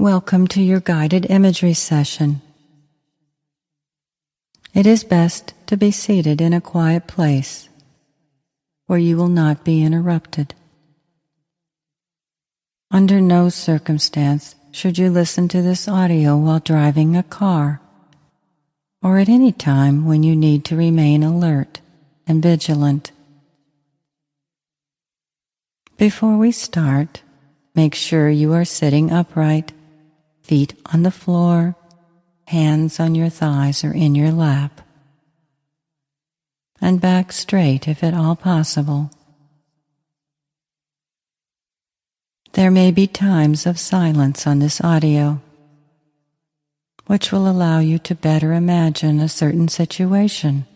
Welcome to your guided imagery session. It is best to be seated in a quiet place where you will not be interrupted. Under no circumstance should you listen to this audio while driving a car or at any time when you need to remain alert and vigilant. Before we start, make sure you are sitting upright, feet on the floor, hands on your thighs or in your lap, and back straight if at all possible. There may be times of silence on this audio, which will allow you to better imagine a certain situation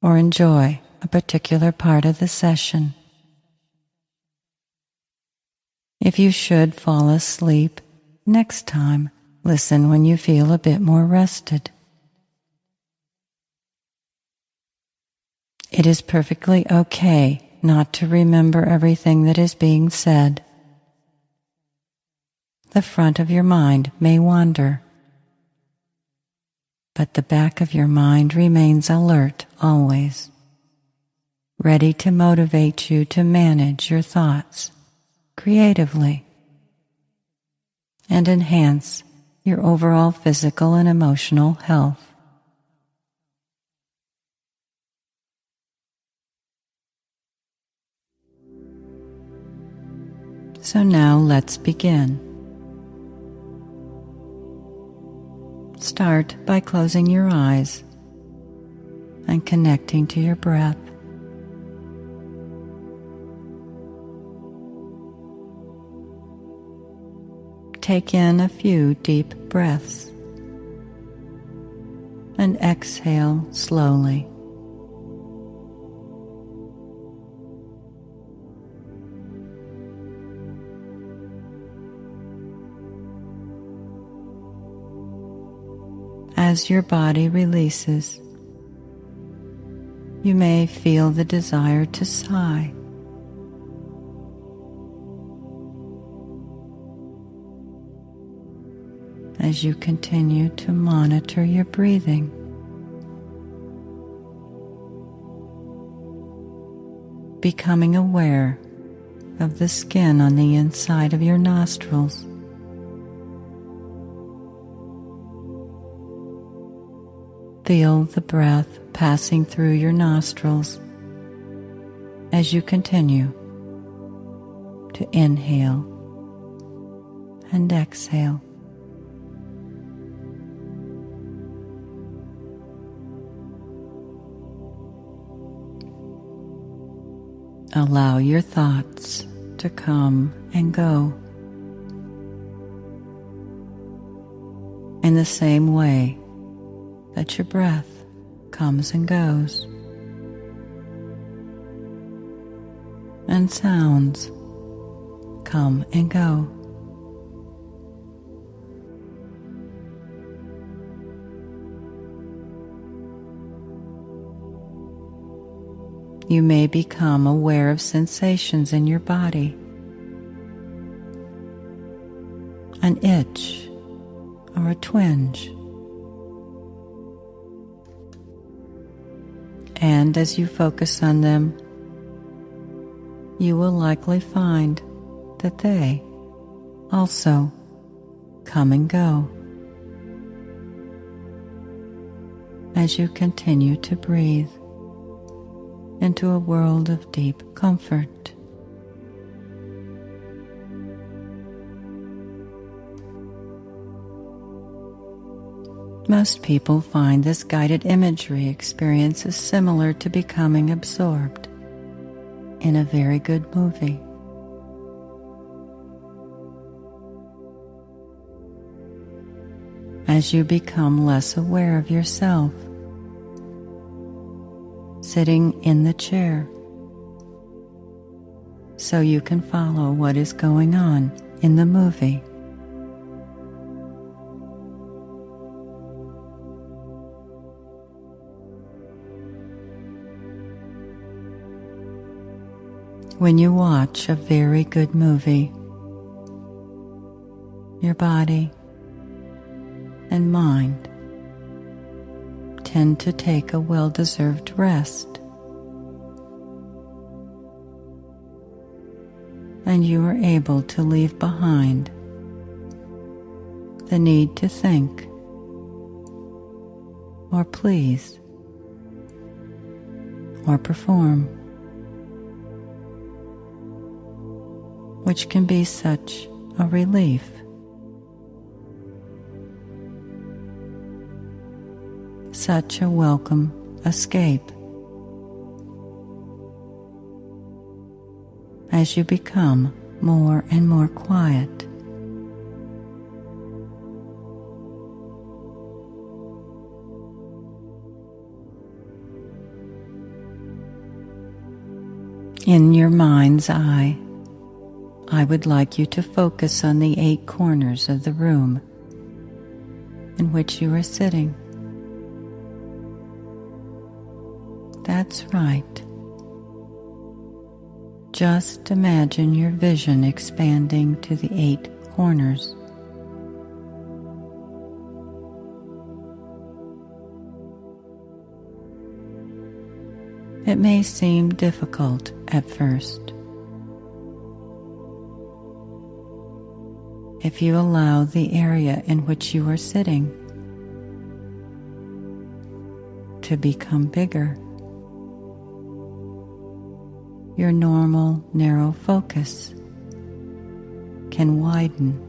or enjoy a particular part of the session. If you should fall asleep, next time, listen when you feel a bit more rested. It is perfectly okay not to remember everything that is being said. The front of your mind may wander, but the back of your mind remains alert always, ready to motivate you to manage your thoughts creatively and enhance your overall physical and emotional health. So now let's begin. Start by closing your eyes and connecting to your breath. Take in a few deep breaths and exhale slowly. As your body releases, you may feel the desire to sigh. As you continue to monitor your breathing, becoming aware of the skin on the inside of your nostrils. Feel the breath passing through your nostrils as you continue to inhale and exhale. Allow your thoughts to come and go in the same way that your breath comes and goes, and sounds come and go. You may become aware of sensations in your body, an itch or a twinge. And as you focus on them, you will likely find that they also come and go as you continue to breathe into a world of deep comfort. Most people find this guided imagery experience is similar to becoming absorbed in a very good movie. As you become less aware of yourself, sitting in the chair, so you can follow what is going on in the movie. When you watch a very good movie, Your body and mind tend to take a well-deserved rest, and you are able to leave behind the need to think or please or perform, which can be such a relief. Such a welcome escape as you become more and more quiet. In your mind's eye, I would like you to focus on the 8 corners of the room in which you are sitting. That's right. Just imagine your vision expanding to the 8 corners. It may seem difficult at first. If you allow the area in which you are sitting to become bigger, your normal narrow focus can widen.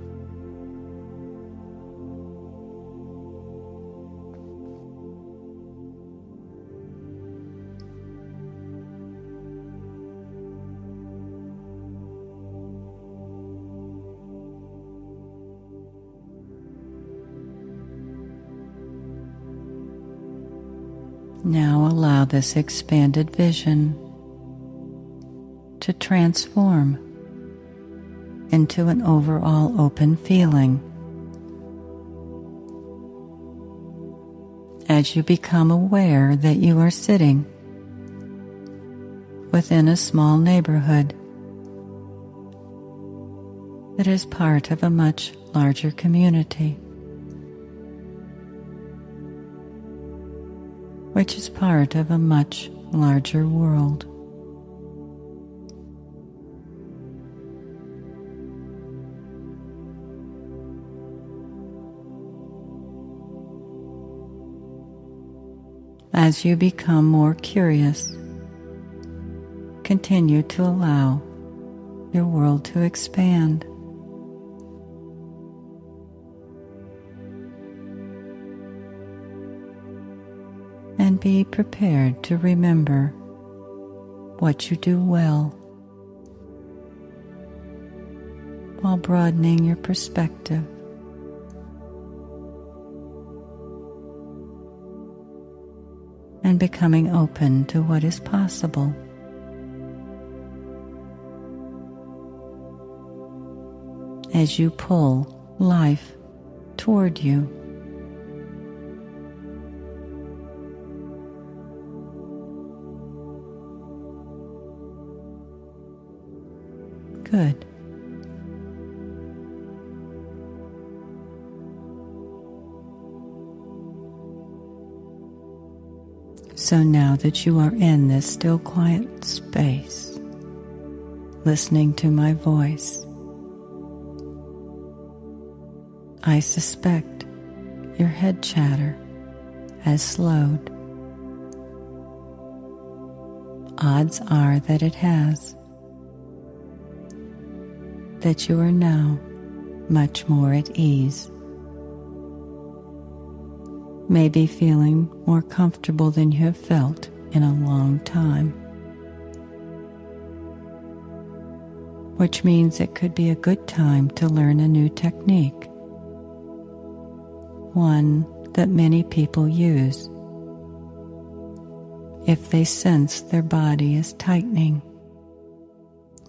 Now allow this expanded vision to transform into an overall open feeling as you become aware that you are sitting within a small neighborhood that is part of a much larger community, which is part of a much larger world. As you become more curious, continue to allow your world to expand. And be prepared to remember what you do well while broadening your perspective. And becoming open to what is possible. As you pull life toward you. Good. So now that you are in this still quiet space, listening to my voice, I suspect your head chatter has slowed. Odds are that it has. That you are now much more at ease. Maybe feeling more comfortable than you have felt in a long time. Which means it could be a good time to learn a new technique. One that many people use if they sense their body is tightening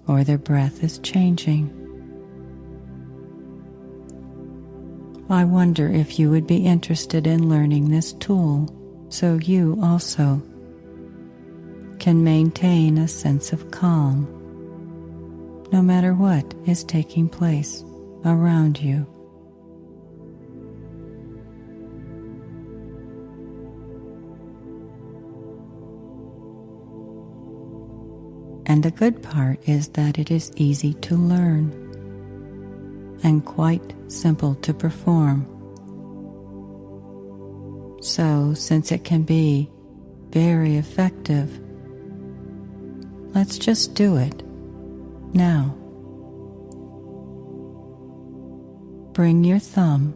or their breath is changing. I wonder if you would be interested in learning this tool so you also can maintain a sense of calm no matter what is taking place around you. And the good part is that it is easy to learn and quite simple to perform. So, since it can be very effective, let's just do it now. Bring your thumb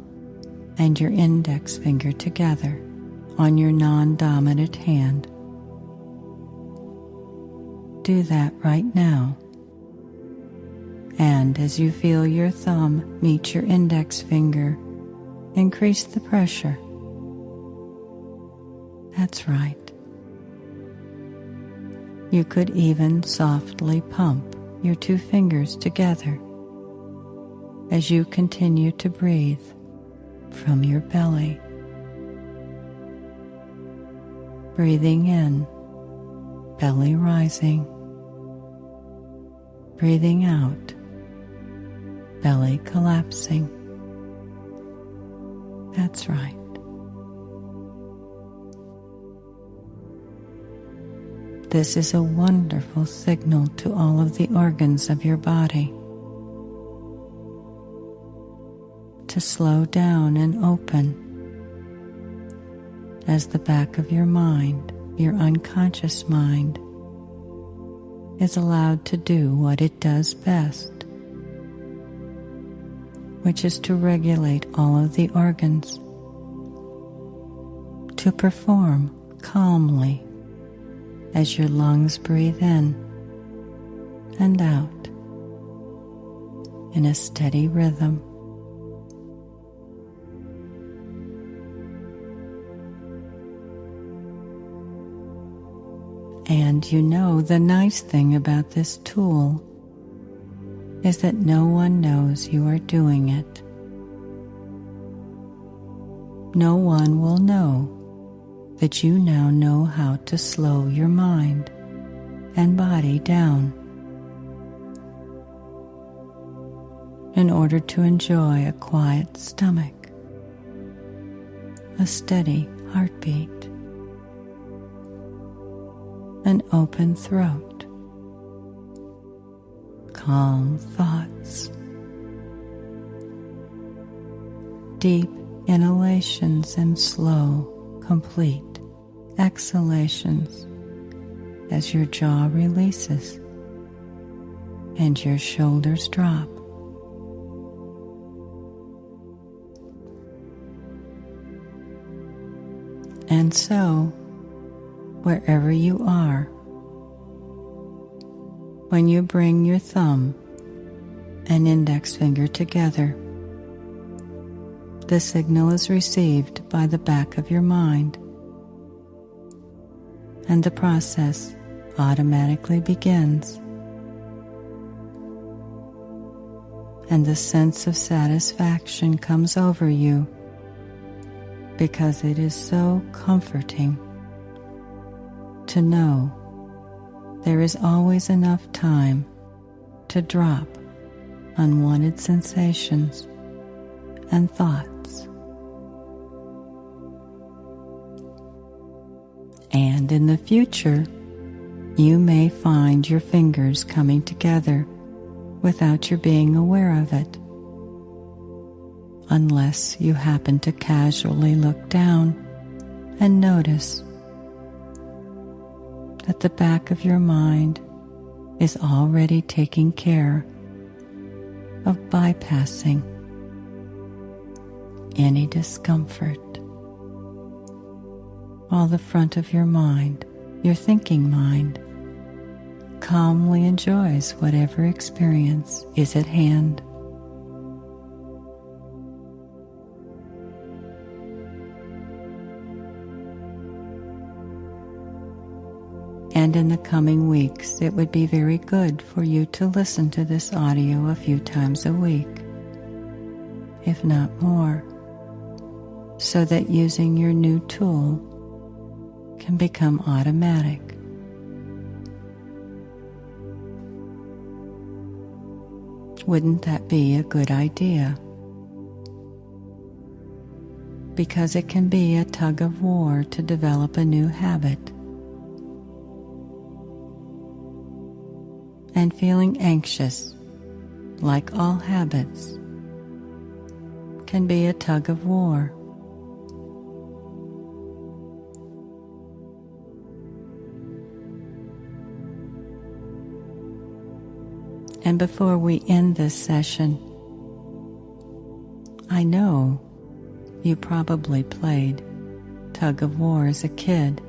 and your index finger together on your non-dominant hand. Do that right now. And as you feel your thumb meet your index finger, increase the pressure. That's right. You could even softly pump your two fingers together as you continue to breathe from your belly. Breathing in, belly rising. Breathing out, belly collapsing. That's right. This is a wonderful signal to all of the organs of your body to slow down and open as the back of your mind, your unconscious mind, is allowed to do what it does best, which is to regulate all of the organs, to perform calmly as your lungs breathe in and out in a steady rhythm. And you know, the nice thing about this tool is that no one knows you are doing it. No one will know that you now know how to slow your mind and body down in order to enjoy a quiet stomach, a steady heartbeat, an open throat, calm thoughts, deep inhalations and slow, complete exhalations as your jaw releases and your shoulders drop. And so, wherever you are, when you bring your thumb and index finger together, the signal is received by the back of your mind, and the process automatically begins. And the sense of satisfaction comes over you because it is so comforting to know there is always enough time to drop unwanted sensations and thoughts. And in the future, you may find your fingers coming together without your being aware of it, unless you happen to casually look down and notice that the back of your mind is already taking care of bypassing any discomfort, while the front of your mind, your thinking mind, calmly enjoys whatever experience is at hand. And in the coming weeks, it would be very good for you to listen to this audio a few times a week, if not more, so that using your new tool can become automatic. Wouldn't that be a good idea? Because it can be a tug of war to develop a new habit. and feeling anxious, like all habits, can be a tug of war. And before we end this session, I know you probably played tug of war as a kid.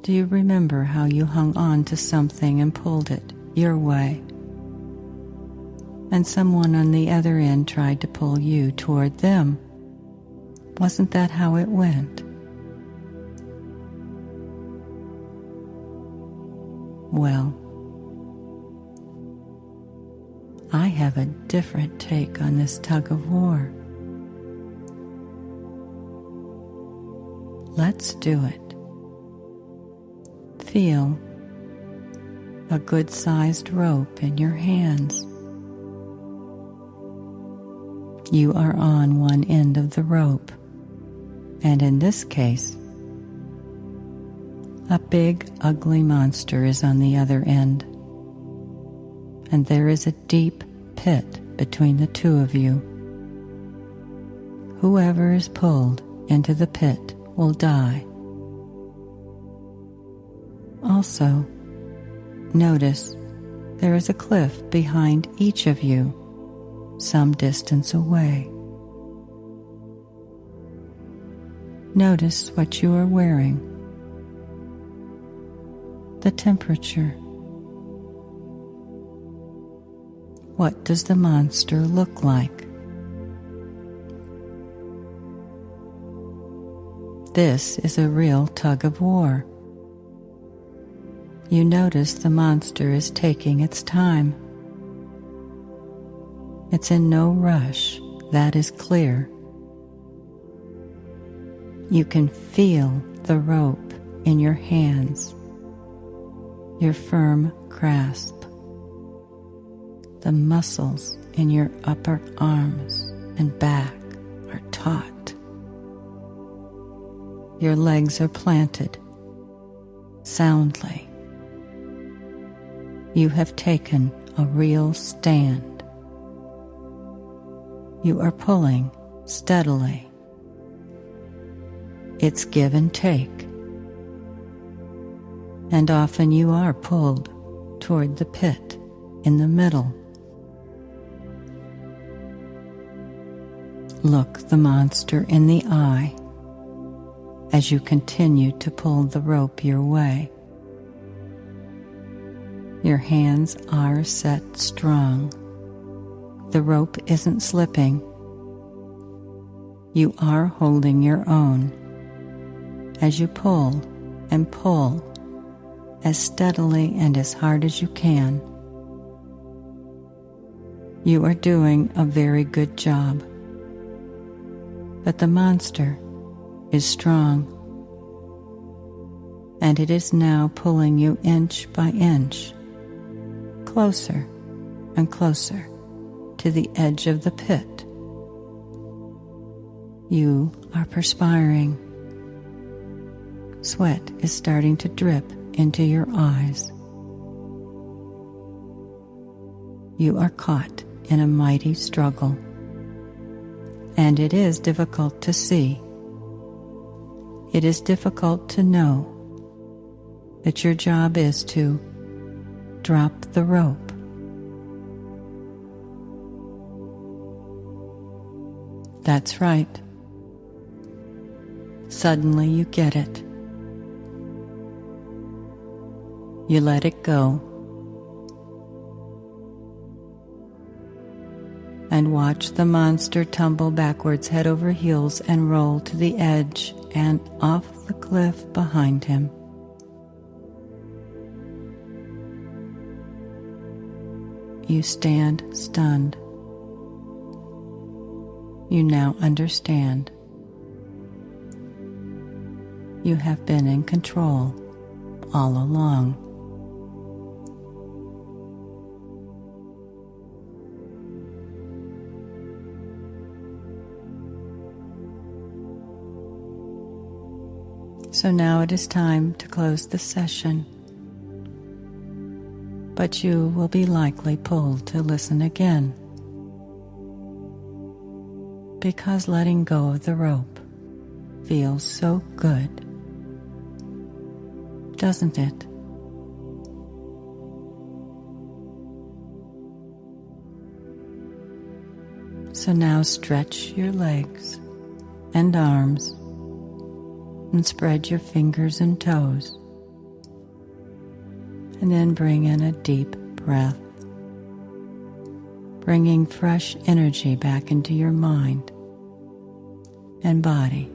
Do you remember how you hung on to something and pulled it your way, and someone on the other end tried to pull you toward them? Wasn't that how it went? Well, I have a different take on this tug of war. Let's do it. Feel a good-sized rope in your hands. You are on one end of the rope, and in this case, a big, ugly monster is on the other end, and there is a deep pit between the two of you. Whoever is pulled into the pit will die. Also, notice there is a cliff behind each of you, some distance away. Notice what you are wearing, the temperature. What does the monster look like? This is a real tug of war. You notice the monster is taking its time. It's in no rush, that is clear. You can feel the rope in your hands, your firm grasp. The muscles in your upper arms and back are taut. Your legs are planted soundly. You have taken a real stand. You are pulling steadily. It's give and take. And often you are pulled toward the pit in the middle. Look the monster in the eye as you continue to pull the rope your way. Your hands are set strong. The rope isn't slipping. You are holding your own as you pull and pull as steadily and as hard as you can. You are doing a very good job. But the monster is strong, and it is now pulling you inch by inch, closer and closer to the edge of the pit. You are perspiring. Sweat is starting to drip into your eyes. You are caught in a mighty struggle, and it is difficult to see. It is difficult to know that your job is to drop the rope. That's right. Suddenly you get it. You let it go and watch the monster tumble backwards head over heels and roll to the edge and off the cliff behind him. You stand stunned. You now understand. You have been in control all along. So now it is time to close the session, but you will be likely pulled to listen again, because letting go of the rope feels so good, doesn't it? So now stretch your legs and arms and spread your fingers and toes, and then bring in a deep breath, bringing fresh energy back into your mind and body.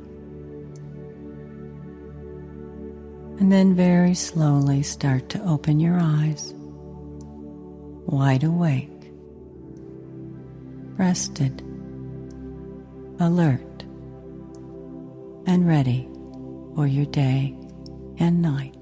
And then very slowly start to open your eyes, wide awake, rested, alert, and ready for your day and night.